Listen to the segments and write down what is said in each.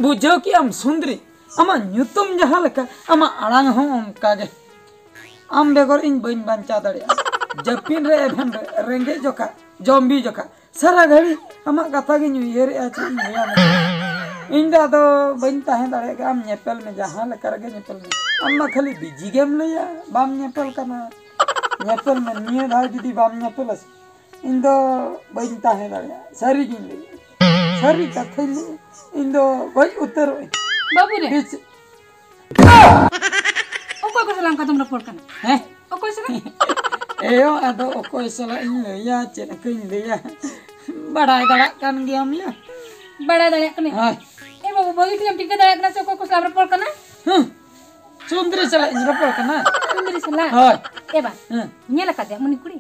बुझो कि आम सुंदरी आमा ᱧᱩᱛᱩᱢ जहाँ लेका आमा आड़ांग हो उनका गे आम बेगर इन बइन बांचा दड़िया जपिन रे एभन रेंगे जोका जॉम्बी जोका सारा घड़ी आमा कथा गे न्यूयर आचे इन दा दो बइन ताहे दड़े के आम नेपल में जहाँ लेकर गे नेपल में आमा खाली बिजी गेम लया बाम नेपल कना नेपल में निये धा जुदी बाम नेपल इन दो बइन ताहे दड़िया सारी गिन लया सारी कथा इन दो गज उतर बाबू रे ओको को सलाम का तुम रिपोर्ट करना हैं ओको सलाम एयो आदो ओको सला इन लया चेन कइन लया बड़ाई दड़ा कान गियाम या बड़ा दया कने हां ए बाबू बोली थी हम टिके दया करना से ओको को सलाम रिपोर्ट करना सुंदरी सला इन रिपोर्ट करना सुंदरी सला हां ए बा nyela ka dia muni kuri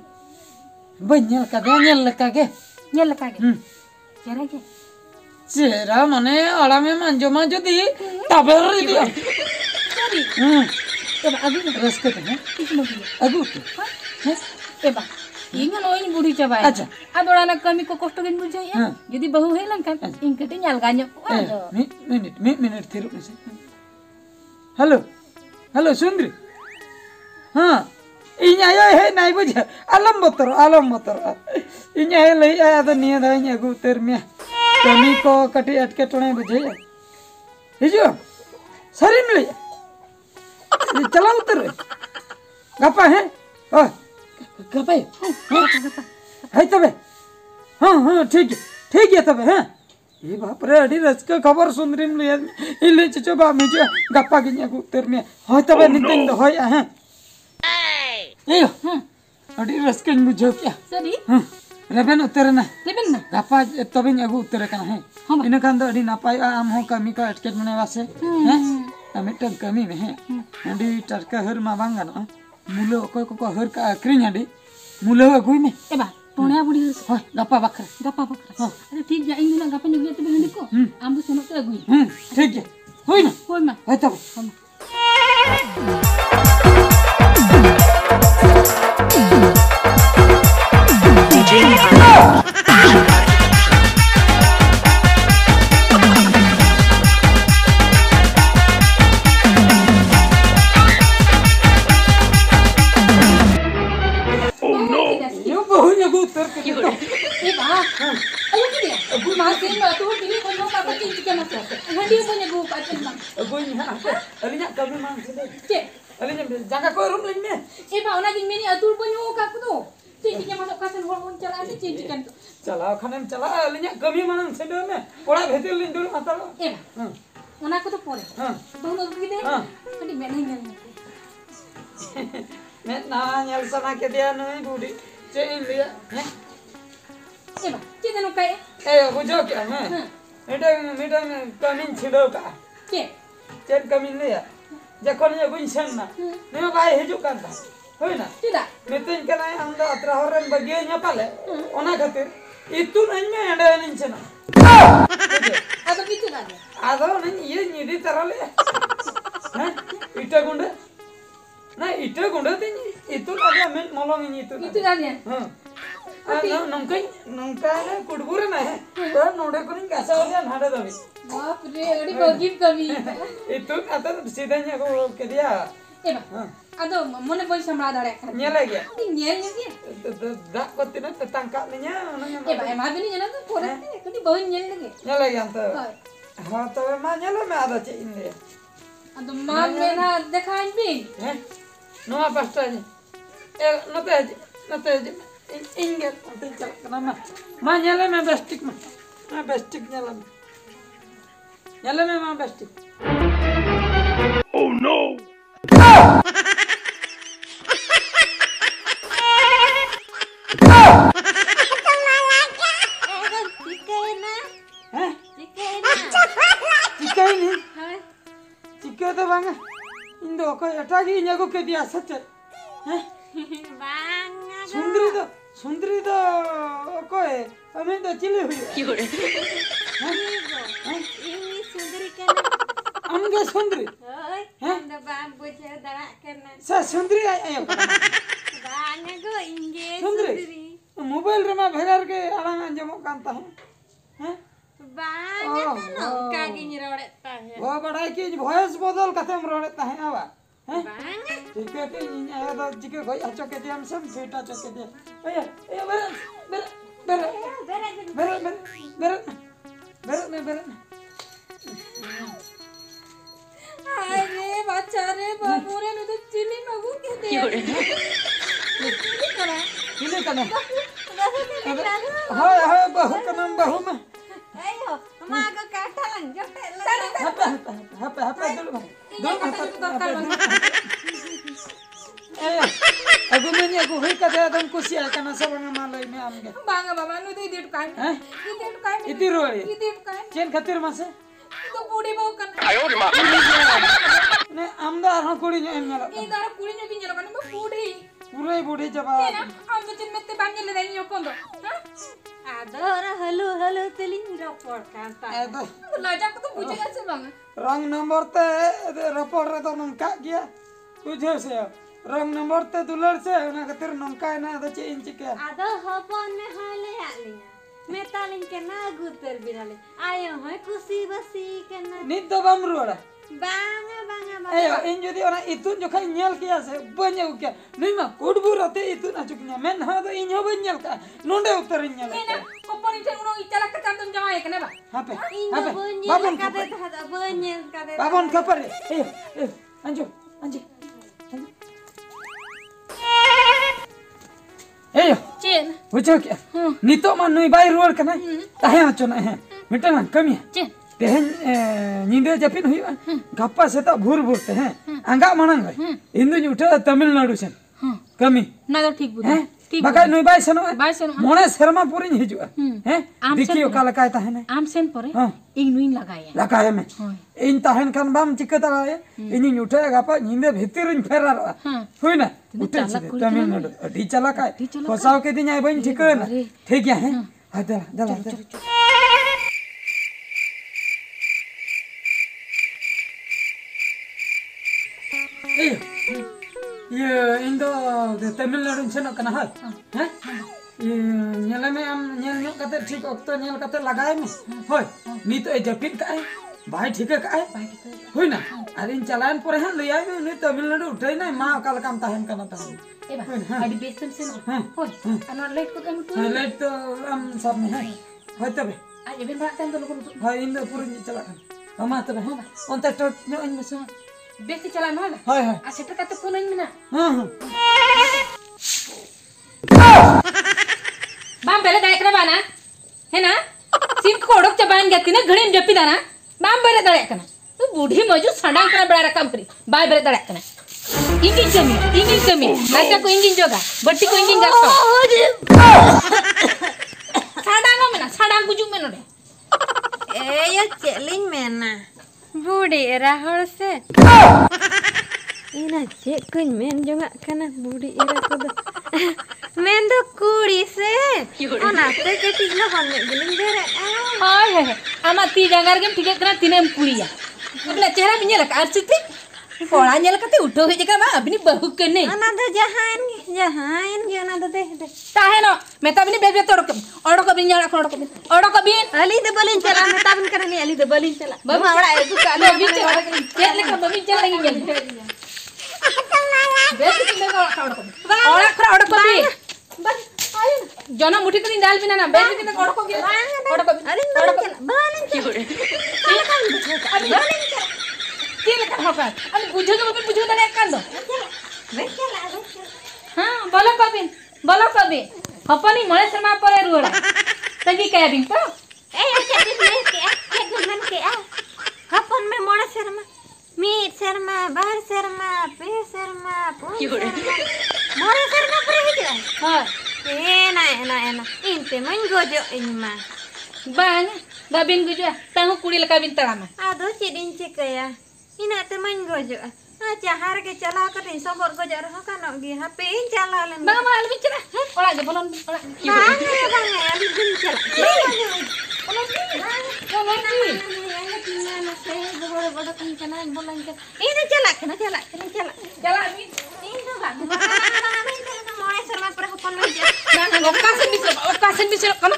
बन्यल का न्यल का के nyela ka ge kira ge चेहरा मने आड़ा में मंजो मंजो दी तबर दिया sorry ए बा अभी रस्के थे किस में अगु हैं ए बा इंगन ओइन बुढ़ी चबाय अच्छा आदोड़ा ना कमी को कष्ट गन बुझाय यदि बहु है लंका इनकटे न्याल गान्यो मिनट थी रुक से हेलो हेलो सुंदरी हां इन आयो है नहीं बुझ आलम मोतर इन आयो ले आया तो निया दाई अगु उतर में कमी को कटी अटके टोने बुझे हिजो सरी मिले चला उतर गपा है ओ गपा है तबे हां ठीक है तबे हैं ये बाप रे अड़ी रस के खबर सुंदरी मिले इले चचो बा मिजो गपा गिन अगु उतर में होय तबे नितिन दो होय हैं ए अड़ी रस के बुझो क्या सरी रेबेन उतर ना गपा तबे अगु उतर कना है इन खान दो अड़ी नापाय आम हो कमी को अटके मने वासे हैं मिटन कमी में है अड़ी टरका हर मा बांगन मुलो कोय को हर का अक्रिन अड़ी मुलो अगुई में ए बा टोणिया बुढ़ी होय गपा बकरा अरे ठीक जा इन ना गपा नुगे तबे हंडी को आम तो सुनो तो अगुई ठीक है होय ना होय तब jangan kau rum lain ni. Pak, orang ini ni atur punya kak tu. Cincin masuk kasan hormon cala ni cincin tu. Cala, kanan cala, lainnya kami mana sedar ni. Orang betul lain dulu mata. Pak, orang aku tu pun. Tahu nak pergi deh. Tadi mana yang ni? Mana yang sana ke dia ni budi. Cing dia. Pak, cina nak kaya? Bujuk ya. Midang kami cedok ka. Cek kami ni ya. जखन ये गुंशन ना ने bye हिजुक Kanta होय ना चिदा मितिन कना अंदा अत्रा हरन बगे न्यापाले ओना खातिर इतु नन में एंडे निंचना आदो पिछु ना आदो नन ये निदि तरले हैं इटा गुंडे ना इटा गुंडे तिन इतु आगे में मलोंग इतु ना हां नंका ने कुडबुरे ना है तो नोडे कोनी कैसा हो गया नाडे दबी बाप रे अड़ी बगिम कमी इतु आता सीधा न्या को के दिया बा आदो मने बोल संभला दाड़े न्याले गया न्याल गया दा कोती ना तंका न्या बा एमा बिनी जना तो पोरे कनी बहु न्याल लगे न्याले गया तो हां तो मा न्याले में आदा चे इन दे आदो मान में ना देखाइन भी हैं नोआ पास्ता जी नते इंगे अंतिम चल कना मा न्याले में बेस्टिक में बेस्टिक न्याले में मा बेस्टिक ओह नो चिके तो बांगा इंदो कोई अटागी इन्हें के दिया सच हैं बांगा सुंदरी तो कोई हमें तो चिल्ले हुई क्यों रे ini सुंदरी करना हमके सुंदरी हैं द बाम बुझे दड़ा करना सा सुंदरी आयो बांगा गो इंगे सुंदरी मोबाइल रे मा भेगार के आलांग अंजमो कांता है हैं Banyak nongka gini rodet tahe. वो बड़ाई की वॉइस बदल कते हम रोड़े ताहे आवा हैं Banyak. ठीक है कि इन आया तो जिके कोई अच्छा के दिया हम सब बेटा चके दे ए ए बर बर बर बर बर बर बर बर अरे बच्चा रे बाबू रे नु तो चिली मगू के दे किने कने हाय हाय बहु कनम बहु में ayo maga kata lang jote हपे हपे हपे दुल ए अगु में अगु होई कदे दम कुसी आकना सब मालय में आमगे bangga baba nu di dit kan हैं dit kan इति रोए dit kan चेन खातिर मासे itu budi bau kan ने आमदार हां कुड़ी ने मेला ini darah kulinya ginjal kan mau budi पूरे बूढ़ी जबा Kena, am macam mete banyak le dari nyokong tu. Ada orang halu teling rapor kata. ए तो Belajar aku tu bujuk aja bang. रंग number ते रपोर रे तो नंका गया बुझे से रंग नंबर ते दुलर से ना खातिर नंका ना तो चे इंच के Ada hapon me hale alinya. Metalin kena guter binale. Ayo hai kusi basi kena. नित तो बम रोड़ा Bangga ए इन जदी ओना इतु जोखा नेल किया से बने के नहीं मा कुडबु रते इतु ना चुकnya men हा तो इन हो बनेल का नोंडे उतर nail Kena, kopon itu uno icala kecantum jama ya kena ba. हापे Indo हापे bunyi बाबन kata ada bunyi kata. बाबन खपर ए अंजो अंजो ए Cin, बुझो क्या नितो मा नुई बाई रोड कना ताहे आचो ना है मिटना कमी cin. तेहन निंदे जपिन हुआ गप्पा सेता भूर भूरते हैं अंगा मणंग इंदु उठे तमिलनाडु सेन कमी Na do ठीक बुझ. हैं बका नुई बाई सनो Baik sen. मोने शर्मा पूरी हिजुआ हैं देखियो काला काय ताहे ने Am sen pore. हां Ingnuin lagaya. लगाए में इन ताहन खान बाम चिकता है इन उठे गप्पा निंदे भीतर इन फेरा हुई ना उठे तमिलनाडु डी चला काय फसाव के दिन आई बन ठीक है ना ठीक है हां दला दला ये इंदो तमिलनाडु सेनो कना है हैं ये नेला में हम नेल नो कते ठीक ऑक्तो नेल कते लगाए में होय नी तो ए जपिन का है भाई ठीक है का है होय ना अरे इन चलान पर है ले आए में तमिलनाडु उठै ना मा काल काम ताहन कना ताहन Eba, adi besan sen. Hoi, anak light ko kamu tu. Highlight तो हम सब में है होय तबे Aja ben berat kan tu lokon tu. हाय इंदो पूरी चला kan हम तबे हां on ta तो नो इन मसा Besi jalan mana? हाय हाय Asyik terkata punan mana? हां हां Bam bela dayak na bana? है ना? सिर खोड़क चबाइन गती ना घड़ी में जपी दाना बाम बेरे दड़े कना तो बूढ़ी मजू सडांग कना बड़ा रकम करी बाय बेरे दड़े कना इंगिन कमी नाचा को इंगिन जोगा बट्टी को इंगिन गातो सडांग गुजुग में नोडे ए या चेलिंग मेना बूढ़ी एरा हड़ से इना चेक कुछ मेन जोगा कना बूढ़ी एरा को दो मेन दो कुड़ी से ओनाते के टिगला बनने गिलिंग बेरे हाय है आमा ती जंगार के ठीक कना तिने कुड़िया मतलब चेहरा बिन्या लका अर्चिति कोड़ा नेल कते उठो हे जका बा अबनी बहु कने ओना दो जहान के ओना दो दे ताहे नो मेता बिनी बेबे ओड़ो बिन्या ओड़ो को बिन अली दे बलिन चला मैं ताबन करनी अली दे बलिन चला बाबा बड़ा है तू काले बिन चला चेक लेके बबिन चला लगी जल बेबे तुम ओड़ो को बिन बस आयो जना मुठी कनी डाल बिना ना बेबे किने ओड़ो को बिन अरे बलिन चला बलिन चला Kira kan hokan, ani bujo dale kan do. हाँ बोलो कभी हपनी मळे शर्मा परे रुड़ा तगी कह बिन तो ए अच्छा दिन मन के आ हपन में मोड़ा शर्मा मीर शर्मा बाहर शर्मा पे शर्मा मोड़ा शर्मा परे हिजरा हां ए ना इनते मन गोजो इनमा बांग गबिन गुजो ताहु कुड़ी लका बिन तड़ामा आदो चिडिन चिकया इनाते मन गोजो अच्छा हार के चला कर सबोर गोजो रह कानो गे हापे चला लेन बांग माल बिन चला ओड़ा जे बोलन ओड़ा बांग अभी दिन चला ini celak kena celak चला बिन ini bang moड़ा शर्मा पर हपन में ना ओकासन बिसर कन